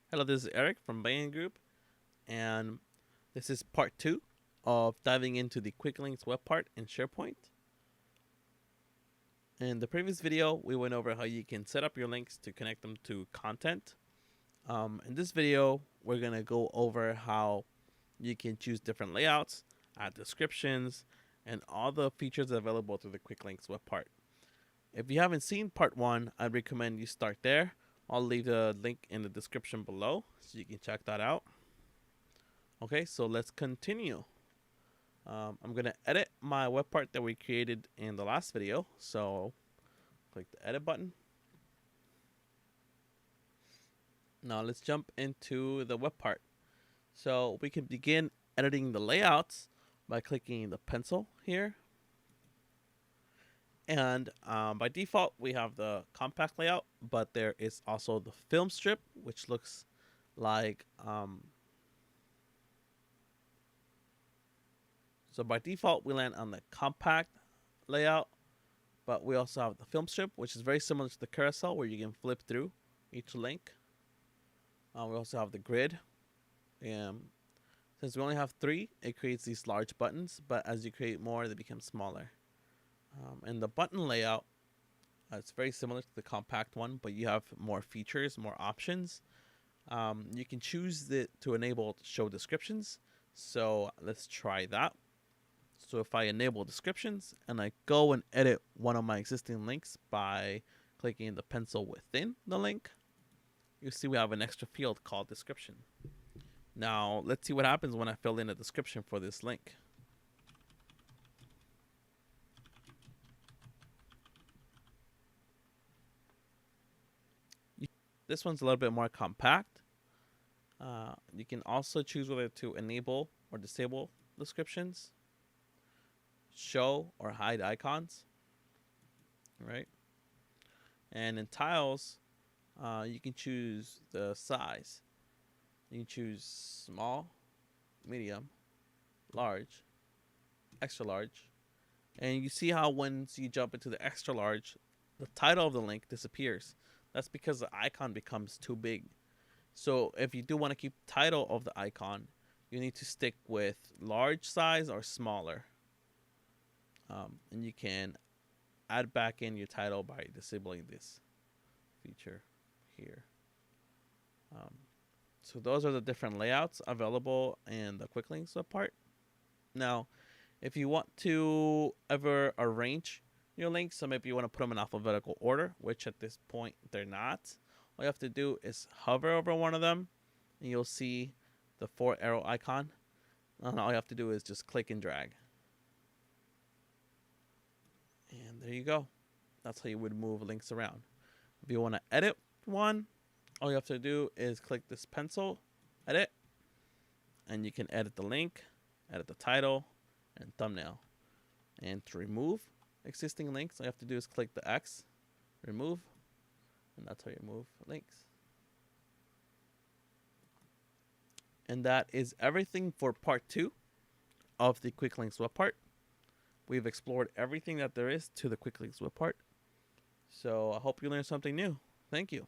Hello, this is Eric from Bain Group, and this is part 2 of diving into the quick links web part in SharePoint. In the previous video, we went over how you can set up your links to connect them to content. In this video, we're going to go over how you can choose different layouts, add descriptions, and all the features available through the quick links web part. If you haven't seen part 1, I'd recommend you start there. I'll leave the link in the description below so you can check that out. Okay, so let's continue. I'm going to edit my web part that we created in the last video. So click the edit button. Now let's jump into the web part. So we can begin editing the layouts by clicking the pencil here. And by default, we have the compact layout, but there is also the film strip, which looks like so by default, we land on the compact layout, but we also have the film strip, which is very similar to the carousel where you can flip through each link. We also have the grid. Since we only have 3, it creates these large buttons, but as you create more, they become smaller. And the button layout, it's very similar to the compact one, but you have more features, more options. You can choose to enable show descriptions. So let's try that. So if I enable descriptions and I go and edit one of my existing links by clicking the pencil within the link, you see we have an extra field called description. Now let's see what happens when I fill in a description for this link. This one's a little bit more compact. You can also choose whether to enable or disable descriptions, show or hide icons, right? And in tiles, you can choose the size. You can choose small, medium, large, extra large. And you see how once you jump into the extra large, the title of the link disappears. That's because the icon becomes too big. So if you do want to keep the title of the icon, you need to stick with large size or smaller. And you can add back in your title by disabling this feature here. So those are the different layouts available in the quick links part. Now, if you want to ever arrange your links, so maybe you want to put them in alphabetical order, which at this point they're not, all you have to do is hover over one of them and you'll see the 4 arrow icon. And all you have to do is just click and drag. And there you go. That's how you would move links around. If you want to edit one, all you have to do is click this pencil, edit, and you can edit the link, edit the title, and thumbnail. And to remove existing links, all you have to do is click the X, remove, and that's how you move links. And that is everything for part 2 of the quick links web part. We've explored everything that there is to the quick links web part. So I hope you learned something new. Thank you.